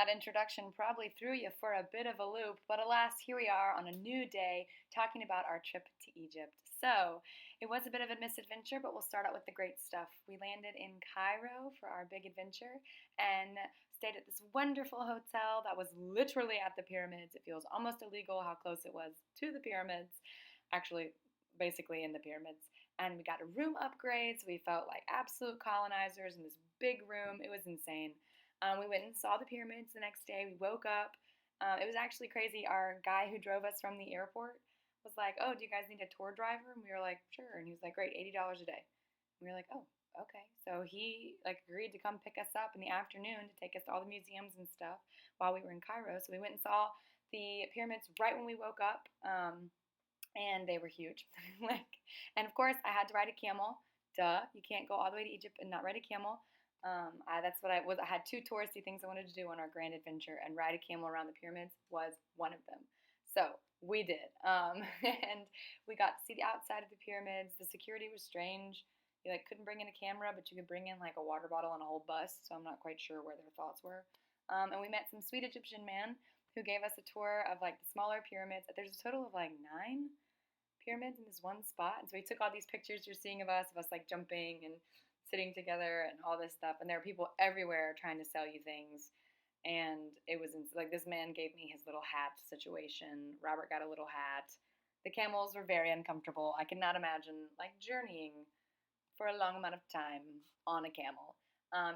that introduction probably threw you for a bit of a loop, but alas, here we are on a new day talking about our trip to Egypt. So, it was a bit of a misadventure, but we'll start out with the great stuff. We landed in Cairo for our big adventure and stayed at this wonderful hotel that was literally at the pyramids. It feels almost illegal how close it was to the pyramids, actually, basically in the pyramids. And we got a room upgrade, so we felt like absolute colonizers in this big room. It was insane. We went and saw the pyramids the next day. We woke up. It was actually crazy. Our guy who drove us from the airport was like, "Oh, do you guys need a tour driver?" And we were like, "Sure." And he was like, "Great, $80 a day." And we were like, "Oh, okay." So he like agreed to come pick us up in the afternoon to take us to all the museums and stuff while we were in Cairo. So we went and saw the pyramids right when we woke up, and they were huge. like, and of course, I had to ride a camel. Duh, you can't go all the way to Egypt and not ride a camel. That's what I was. I had two touristy things I wanted to do on our grand adventure, and ride a camel around the pyramids was one of them. So we did, and we got to see the outside of the pyramids. The security was strange. You like couldn't bring in a camera, but you could bring in like a water bottle and a whole bus. So I'm not quite sure where their thoughts were. And we met some sweet Egyptian man who gave us a tour of like the smaller pyramids. There's a total of like 9 pyramids in this one spot. And so he took all these pictures you're seeing of us like jumping and sitting together and all this stuff. And there are people everywhere trying to sell you things. And it was like this man gave me his little hat situation. Robert got a little hat. The camels were very uncomfortable. I cannot imagine like journeying for a long amount of time on a camel.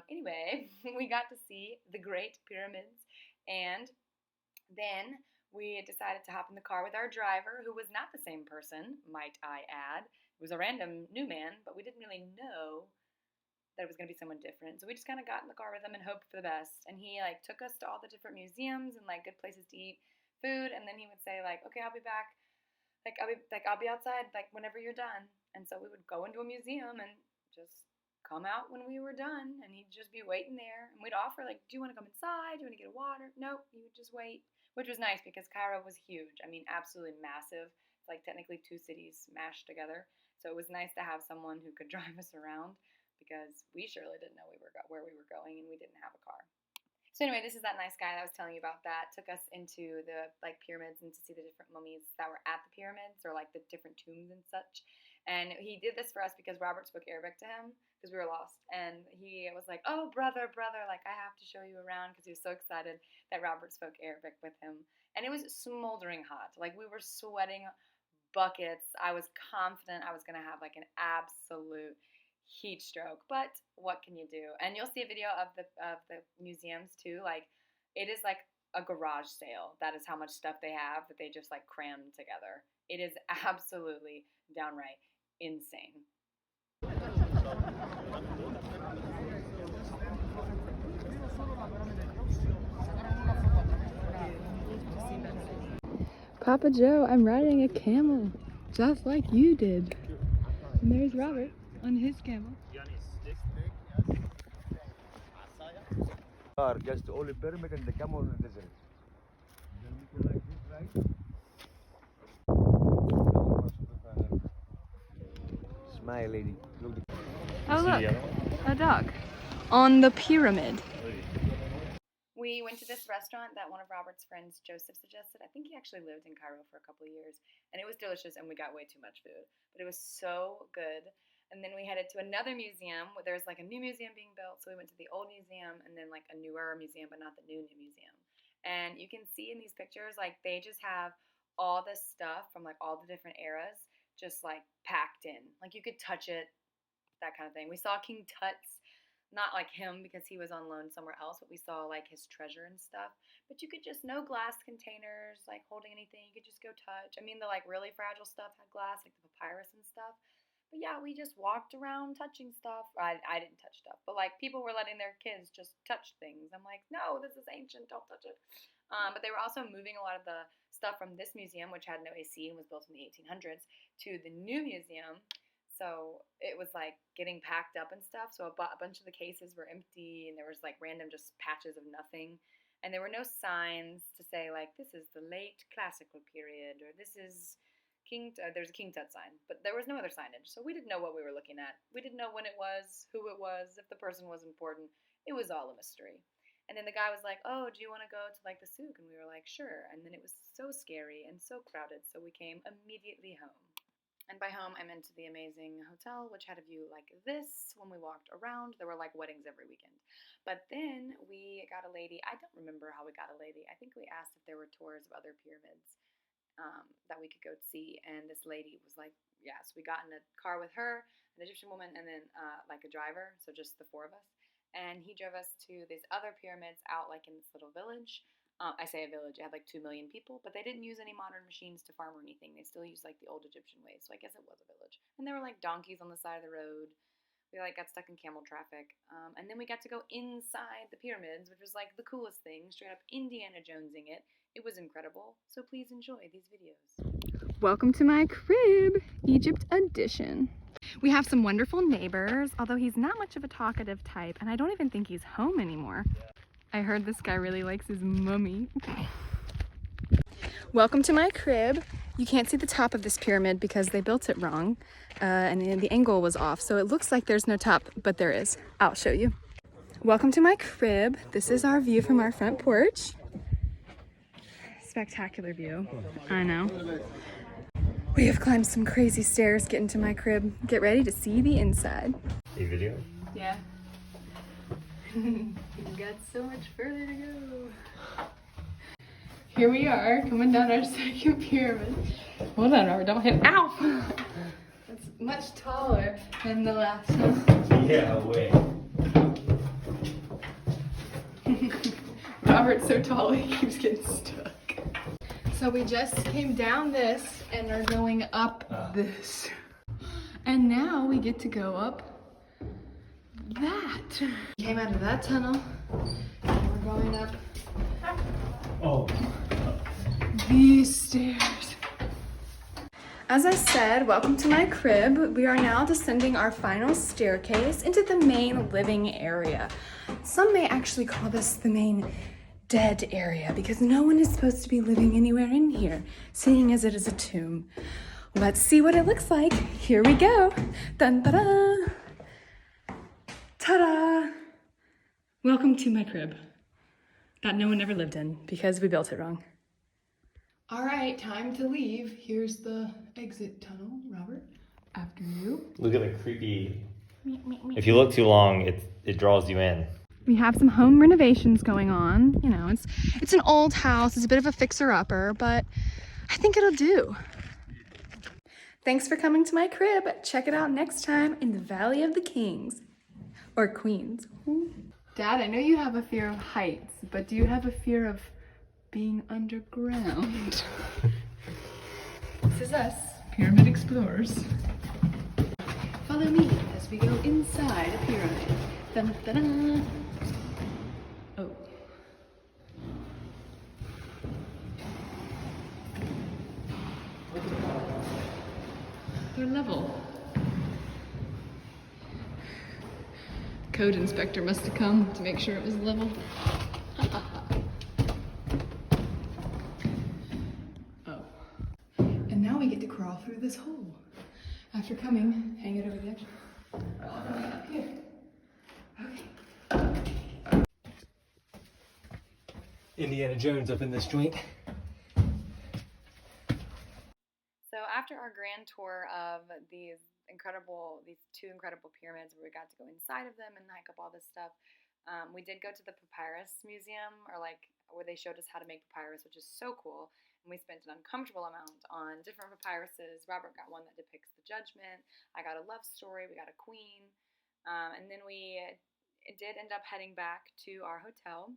Anyway, we got to see the Great Pyramids, and then we decided to hop in the car with our driver, who was not the same person, might I add. It was a random new man, but we didn't really know that it was going to be someone different. So we just kind of got in the car with him and hoped for the best. And he like took us to all the different museums and like good places to eat food. And then he would say like, "Okay, I'll be back. I'll be outside like whenever you're done." And so we would go into a museum and just come out when we were done, and he'd just be waiting there. And we'd offer like, "Do you want to come inside? Do you want to get a water?" Nope, he would just wait, which was nice because Cairo was huge. I mean, absolutely massive. It's like technically 2 cities mashed together. So it was nice to have someone who could drive us around because we surely didn't know where we were going, and we didn't have a car. So anyway, this is that nice guy that I was telling you about that took us into the like pyramids and to see the different mummies that were at the pyramids or like the different tombs and such. And he did this for us because Robert spoke Arabic to him because we were lost. And he was like, "Oh, brother, like I have to show you around," because he was so excited that Robert spoke Arabic with him. And it was smoldering hot. Like we were sweating buckets. I was confident I was going to have like an absolute heat stroke, but what can you do? And you'll see a video of the museums too. Like it is like a garage sale. That is how much stuff they have that they just like crammed together. It is absolutely downright insane. Papa Joe, I'm riding a camel, just like you did. And there's Robert on his camel. Just only pyramid and the camel in the desert. Then we go like this, right? Smile, lady. Look. Oh look, a dog on the pyramid. We went to this restaurant that one of Robert's friends, Joseph, suggested. I think he actually lived in Cairo for a couple of years, and it was delicious, and we got way too much food, but it was so good. And then we headed to another museum. There was like a new museum being built, so we went to the old museum and then like a newer museum, but not the new museum. And you can see in these pictures, like they just have all this stuff from like all the different eras just like packed in. Like you could touch it, that kind of thing. We saw King Tut's, not like him because he was on loan somewhere else, but we saw like his treasure and stuff. But you could just, no glass containers like holding anything. You could just go touch. I mean, the like really fragile stuff had glass, like the papyrus and stuff. But yeah, we just walked around touching stuff. I didn't touch stuff, but like people were letting their kids just touch things. I'm like, no, this is ancient. Don't touch it. But they were also moving a lot of the stuff from this museum, which had no AC and was built in the 1800s, to the new museum. So it was like getting packed up and stuff. So a bunch of the cases were empty, and there was like random just patches of nothing. And there were no signs to say like this is the late classical period or this is there's a King Tut sign, but there was no other signage. So we didn't know what we were looking at. We didn't know when it was, who it was, if the person was important. It was all a mystery. And then the guy was like, "Oh, do you want to go to like the souk?" And we were like, "Sure." And then it was so scary and so crowded, so we came immediately home. And by home, I meant to the amazing hotel, which had a view like this when we walked around. There were like weddings every weekend. But then we got a lady. I don't remember how we got a lady. I think we asked if there were tours of other pyramids that we could go see. And this lady was like, yeah. So we got in a car with her, an Egyptian woman, and then like a driver. So just the four of us. And he drove us to these other pyramids out like in this little village. I say a village, it had like 2 million people, but they didn't use any modern machines to farm or anything. They still used like the old Egyptian ways. So I guess it was a village. And there were like donkeys on the side of the road. We like got stuck in camel traffic. And then we got to go inside the pyramids, which was like the coolest thing, straight up Indiana Jonesing it. It was incredible. So please enjoy these videos. Welcome to my crib, Egypt edition. We have some wonderful neighbors, although he's not much of a talkative type, and I don't even think he's home anymore. I heard this guy really likes his mummy. Welcome to my crib. You can't see the top of this pyramid because they built it wrong and the angle was off. So it looks like there's no top, but there is. I'll show you. Welcome to my crib. This is our view from our front porch. Spectacular view. I know. We have climbed some crazy stairs getting to my crib. Get ready to see the inside. A video? Yeah. We've got so much further to go. Here we are, coming down our second pyramid. Hold on, Robert, don't hit. Ow! That's much taller than the last one. Yeah, wait. Robert's so tall he keeps getting stuck. So we just came down this and are going up this. And now we get to go up that. Came out of that tunnel and we're going up these stairs. As I said, welcome to my crib. We are now descending our final staircase into the main living area. Some may actually call this the main dead area because no one is supposed to be living anywhere in here, seeing as it is a tomb. Let's see what it looks like. Here we go. Dun da da. Ta-da! Welcome to my crib that no one ever lived in because we built it wrong. All right, time to leave. Here's the exit tunnel. Robert, after you. Look at the creepy. If you look too long, it draws you in. We have some home renovations going on. You know, it's an old house. It's a bit of a fixer-upper, but I think it'll do. Thanks for coming to my crib. Check it out next time in the Valley of the Kings. Or Queens. Dad, I know you have a fear of heights, but do you have a fear of being underground? This is us, Pyramid Explorers. Follow me as we go inside a pyramid. Dun, dun, dun. Oh. They're level. Code inspector must have come to make sure it was level. Oh. And now we get to crawl through this hole. After coming, hang it over the edge. Up here. Okay. Indiana Jones up in this joint. So after our grand tour of these two incredible pyramids where we got to go inside of them and hike up all this stuff, we did go to the papyrus museum, or like where they showed us how to make papyrus, which is so cool. And we spent an uncomfortable amount on different papyruses. Robert got one that depicts the judgment. I got a love story. We got a queen. And then we did end up heading back to our hotel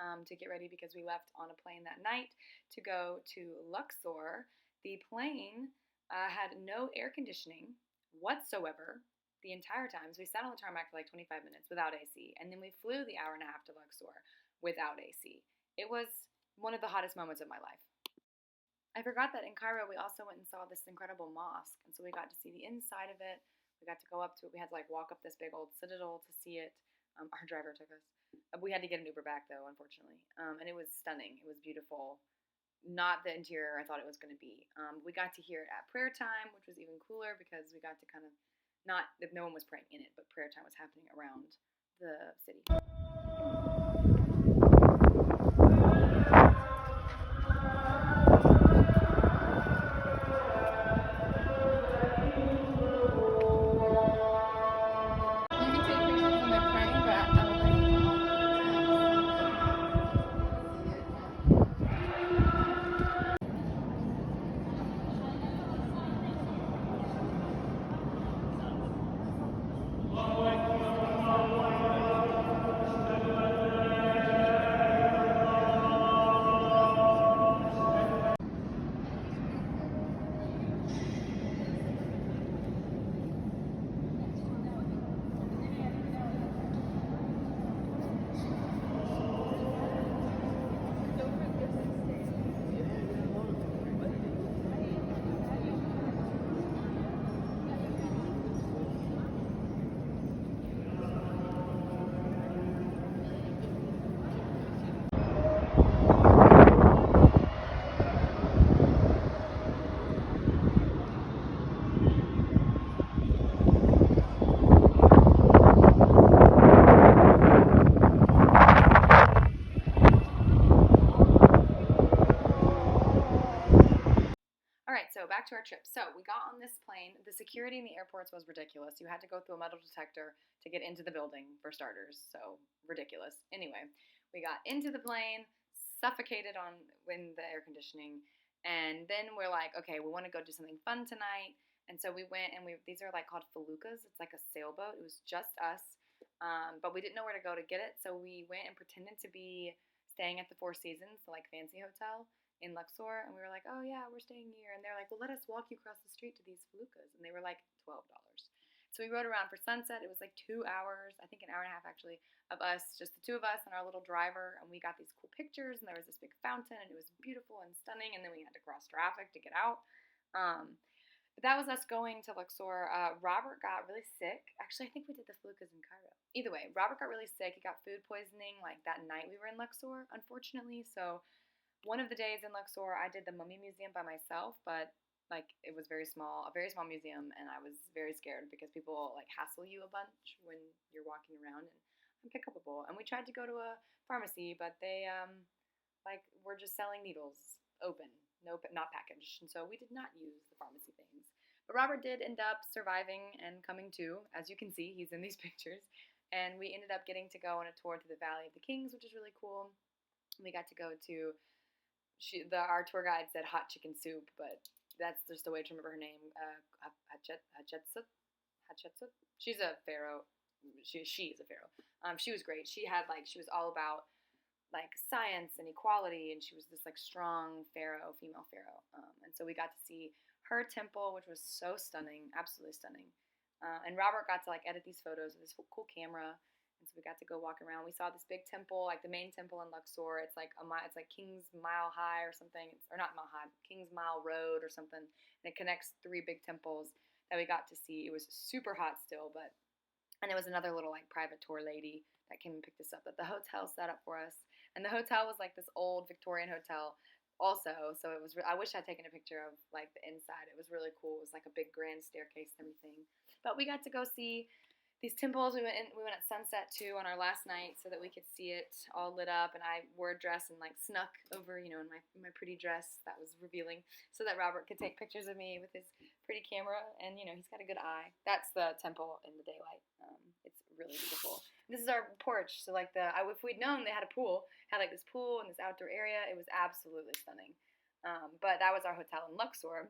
to get ready because we left on a plane that night to go to Luxor. The plane had no air conditioning whatsoever the entire time. So we sat on the tarmac for like 25 minutes without AC. And then we flew the hour and a half to Luxor without AC. It was one of the hottest moments of my life. I forgot that in Cairo we also went and saw this incredible mosque. And so we got to see the inside of it. We got to go up to it. We had to like walk up this big old citadel to see it. Our driver took us. We had to get an Uber back though, unfortunately. And it was stunning. It was beautiful. Not the interior I thought it was going to be. We got to hear it at prayer time, which was even cooler because we got to kind of, not that no one was praying in it, but prayer time was happening around the city. so back to our trip. So we got on this plane. The security in the airports was ridiculous. You had to go through a metal detector to get into the building, for starters. So ridiculous. Anyway, we got into the plane, suffocated in the air conditioning, and then we're like, okay, we want to go do something fun tonight. And so we went, and these are like called feluccas. It's like a sailboat. It was just us, but we didn't know where to go to get it. So we went and pretended to be staying at the Four Seasons, the like fancy hotel in Luxor, and we were like, oh yeah, we're staying here. And they're like, well, let us walk you across the street to these feluccas. And they were like $12. So we rode around for sunset. It was like 2 hours, I think an hour and a half actually, of us, just the two of us and our little driver. And we got these cool pictures, and there was this big fountain, and it was beautiful and stunning. And then we had to cross traffic to get out. But that was us going to Luxor. Robert got really sick. Actually, I think we did the feluccas in Cairo. Either way, Robert got really sick. He got food poisoning like that night we were in Luxor, unfortunately. So one of the days in Luxor, I did the Mummy Museum by myself, but like it was a very small museum, and I was very scared because people like hassle you a bunch when you're walking around, and I'm pickupable. And we tried to go to a pharmacy, but they like were just selling needles open, no, not packaged, and so we did not use the pharmacy things. But Robert did end up surviving and coming to, as you can see, he's in these pictures. And we ended up getting to go on a tour to the Valley of the Kings, which is really cool. We got to go to our tour guide said hot chicken soup, but that's just the way to remember her name. Hatshepsut. She's a pharaoh. She's a pharaoh. She was great. She was all about like science and equality, and she was this like strong pharaoh, female pharaoh. And so we got to see her temple, which was so stunning, absolutely stunning. And Robert got to like edit these photos with this cool camera. And so we got to go walk around. We saw this big temple, like the main temple in Luxor. It's like it's like King's Mile High or something, or not Mile High, King's Mile Road or something. And it connects 3 big temples that we got to see. It was super hot still, and there was another little like private tour lady that came and picked us up that the hotel set up for us. And the hotel was like this old Victorian hotel also. So it was. I wish I'd taken a picture of like the inside. It was really cool. It was like a big grand staircase and everything. But we got to go see these temples. We went at sunset too on our last night so that we could see it all lit up, and I wore a dress and like snuck over, in my pretty dress that was revealing, so that Robert could take pictures of me with his pretty camera. And he's got a good eye. That's the temple in the daylight. It's really beautiful. This is our porch. So like if we'd known they had a pool, had like this pool and this outdoor area, it was absolutely stunning. But that was our hotel in Luxor,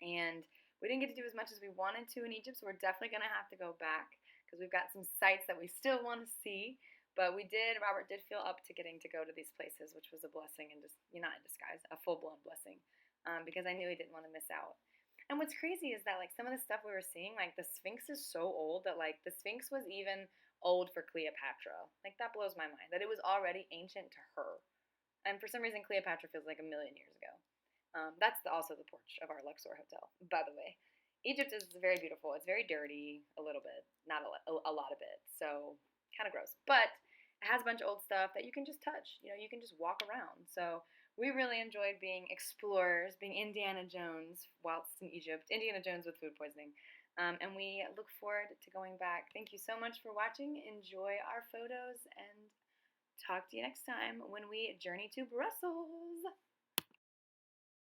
and we didn't get to do as much as we wanted to in Egypt, so we're definitely going to have to go back because we've got some sites that we still want to see. But Robert did feel up to getting to go to these places, which was a blessing, and just not in disguise, a full-blown blessing, because I knew he didn't want to miss out. And what's crazy is that like some of the stuff we were seeing, like the Sphinx is so old that like the Sphinx was even old for Cleopatra. Like that blows my mind that it was already ancient to her. And for some reason, Cleopatra feels like a million years ago. That's also the porch of our Luxor hotel, by the way. Egypt is very beautiful. It's very dirty, a little bit, not a lot of it, so kind of gross. But it has a bunch of old stuff that you can just touch. You can just walk around. So we really enjoyed being explorers, being Indiana Jones whilst in Egypt. Indiana Jones with food poisoning. And we look forward to going back. Thank you so much for watching. Enjoy our photos, and talk to you next time when we journey to Brussels.